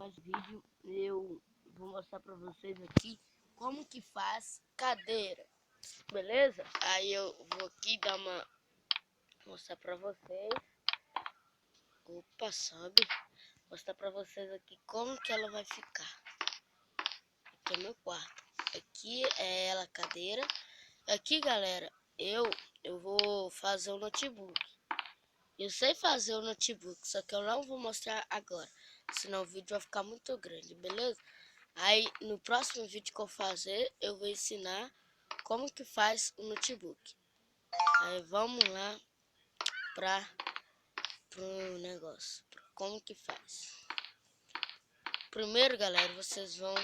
mais vídeo. Eu vou mostrar pra vocês aqui como que faz cadeira, beleza? Aí eu vou aqui dar uma mostrar pra vocês. Opa, sobe. Mostrar pra vocês aqui como que ela vai ficar. Aqui é meu quarto. Aqui é ela, a cadeira. Aqui, galera, eu vou fazer o notebook. Eu sei fazer o notebook, só que eu não vou mostrar agora, senão o vídeo vai ficar muito grande, beleza? Aí no próximo vídeo que eu fazer, eu vou ensinar como que faz o notebook. Aí vamos lá pro negócio, como que faz. Primeiro, galera, vocês vão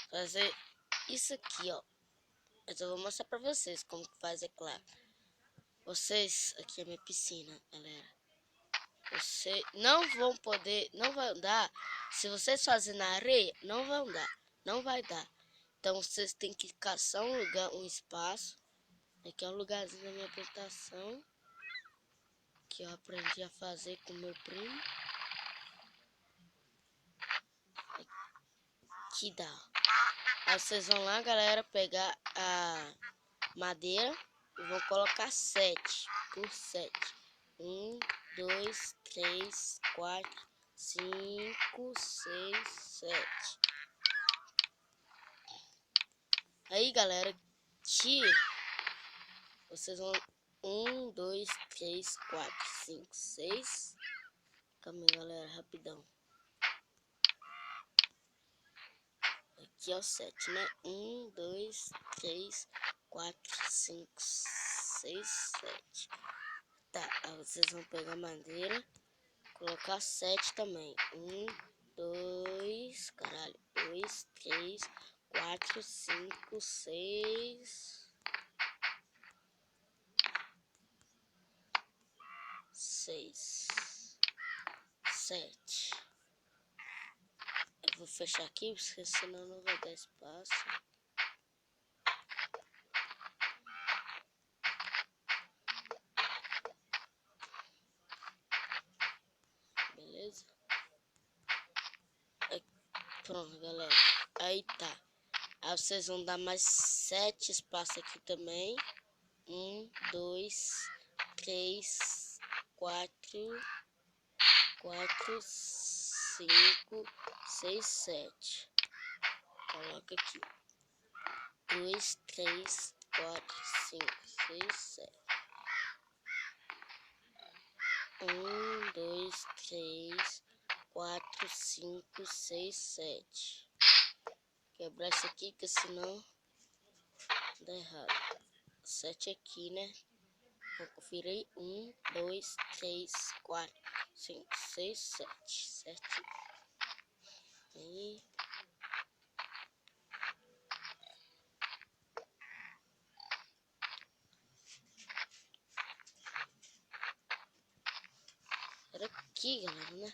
fazer isso aqui, ó. Mas eu vou mostrar pra vocês como que faz, é claro. Vocês, aqui é minha piscina, galera. Você não vão poder, não vai andar. Se vocês fazerem na areia, não vai andar, não vai dar. Então vocês têm que caçar um lugar, um espaço. Aqui é um lugarzinho da minha apresentação que eu aprendi a fazer com meu primo. Aqui dá. Aí vocês vão lá, galera, pegar a madeira e vão colocar 7 por 7. 1, 2, 3, 4, 5, 6, 7. Aí, galera, que vocês vão 1, 2, 3, 4, 5, 6. Calma aí, galera, rapidão. Aqui é o 7, né? 1, 2, 3, 4, 5, 6, 7. Tá, aí vocês vão pegar madeira, colocar 7 também. 1, 2, caralho, 2, 3, 4, 5, 6, 7. Eu vou fechar aqui, porque senão não vai dar espaço. Beleza? Aí, pronto, galera. Aí tá. Aí vocês vão dar mais 7 espaços aqui também. 1, 2, 3, 4, 5, 6, 7. Coloca aqui. 2, 3, 4, 5, 6, 7. 1, 2, 3, 4, 5, 6, 7. Quebrar isso aqui, que senão dá errado. 7 aqui, né? Vou conferir aí. 1, 2, 3, 4, 5, 6, 7. Certo? Aí. Era aqui, galera, né?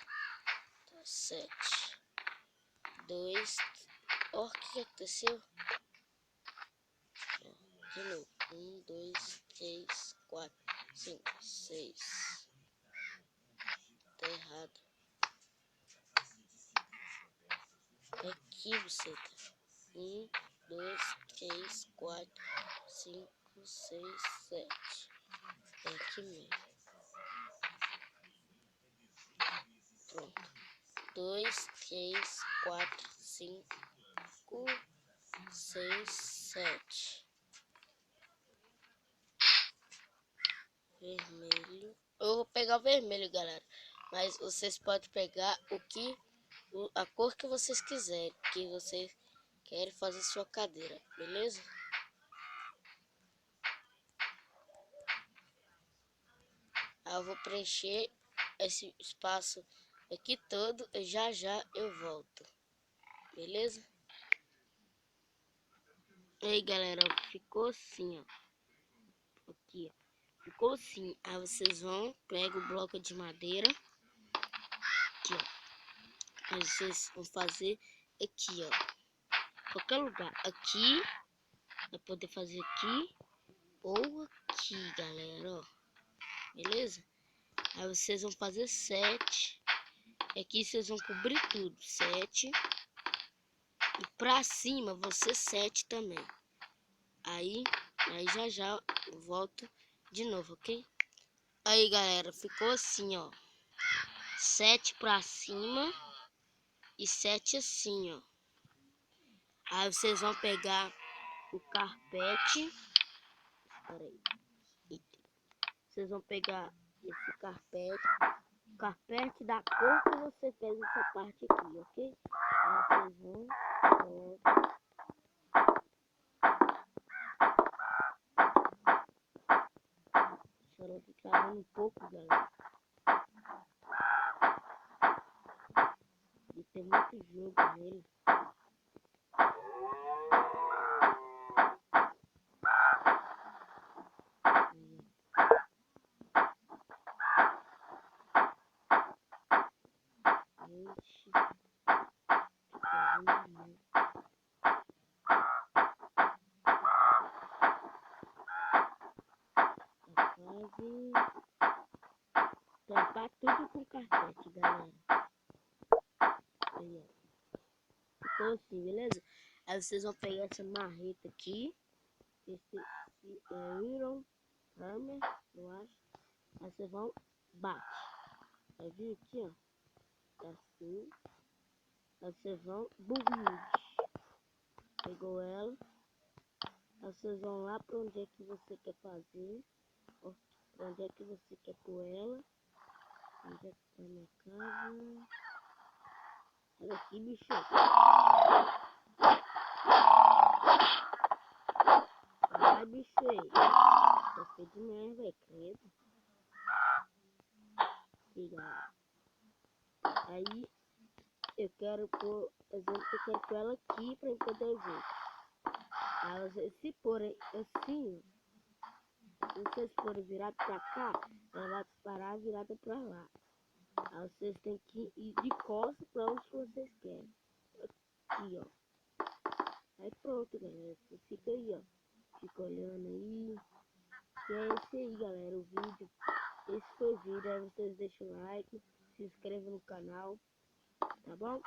Tá, 7. 2. Ó, o que aconteceu? De novo. 1, 2, 3, 4, 5, 6. Tá errado. Aqui você tá. 1, 2, 3, 4, 5, 6, 7. É aqui mesmo. Pronto. 2, 3, 4, 5, 6, 7. Vermelho. Eu vou pegar o vermelho, galera. Mas vocês podem pegar a cor que vocês quiserem. Que vocês querem fazer sua cadeira. Beleza? Aí eu vou preencher esse espaço aqui todo. E já eu volto. Beleza? E aí, galera, ficou assim, ó. Aqui, ó. Ficou assim. Aí vocês vão, pega o bloco de madeira. Aqui, ó. Aí vocês vão fazer aqui, ó. Qualquer lugar. Aqui. Vai poder fazer aqui. Ou aqui, galera, ó. Beleza? Aí vocês vão fazer 7. Aqui vocês vão cobrir tudo, 7. E pra cima, você 7 também. Aí já eu volto de novo, ok? Aí, galera, ficou assim, ó. 7 pra cima e 7 assim, ó. Aí vocês vão pegar o carpete. Espera aí. Vocês vão pegar esse carpete. O carpete da cor que você fez essa parte aqui, ok? Aí vocês vão, colocam. Deixa ela ficar travando um pouco, galera. E tem muito jogo nele. Ixi, fica ruim, tá quase. Tampar tudo com carpete, galera. Aí, ó. Ficou assim, beleza? Aí vocês vão pegar essa marreta aqui. Esse Iron Hammer, eu acho. Aí vocês vão bate. Vai vir aqui, ó. Assim. Aí vocês vão build. Pegou ela. Aí vocês vão lá pra onde é que você quer fazer. Ó, pra onde é que você quer pôr ela. Onde é que tá minha casa? Olha aqui, bicho. Ai, bicho aí. Tá feio demais, velho. Credo. Aqui, galera. Aí, eu quero pôr, exemplo, eu quero pôr ela aqui pra poder ver. Aí, vocês se porem assim, se vocês forem virados pra cá, ela vai disparar virada pra lá. Aí, vocês têm que ir de costas pra onde vocês querem. Aqui, ó. Aí, pronto, galera. Você fica aí, ó. Fica olhando aí. E é esse aí, galera, o vídeo. Esse foi o vídeo. Aí, vocês deixam o like, se inscrevam no canal, tá bom?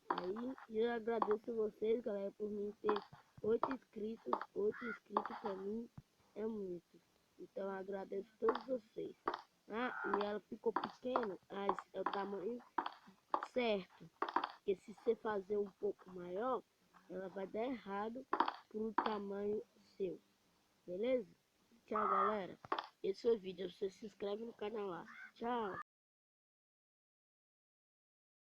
Aí eu agradeço vocês, galera, por mim ter 8 inscritos. 8 inscritos pra mim é muito. Então eu agradeço a todos vocês. Ah, e ela ficou pequena, mas é o tamanho certo. Porque se você fazer um pouco maior, ela vai dar errado pro tamanho seu. Beleza? Tchau, galera. Esse foi o vídeo. Você se inscreve no canal lá. Tchau.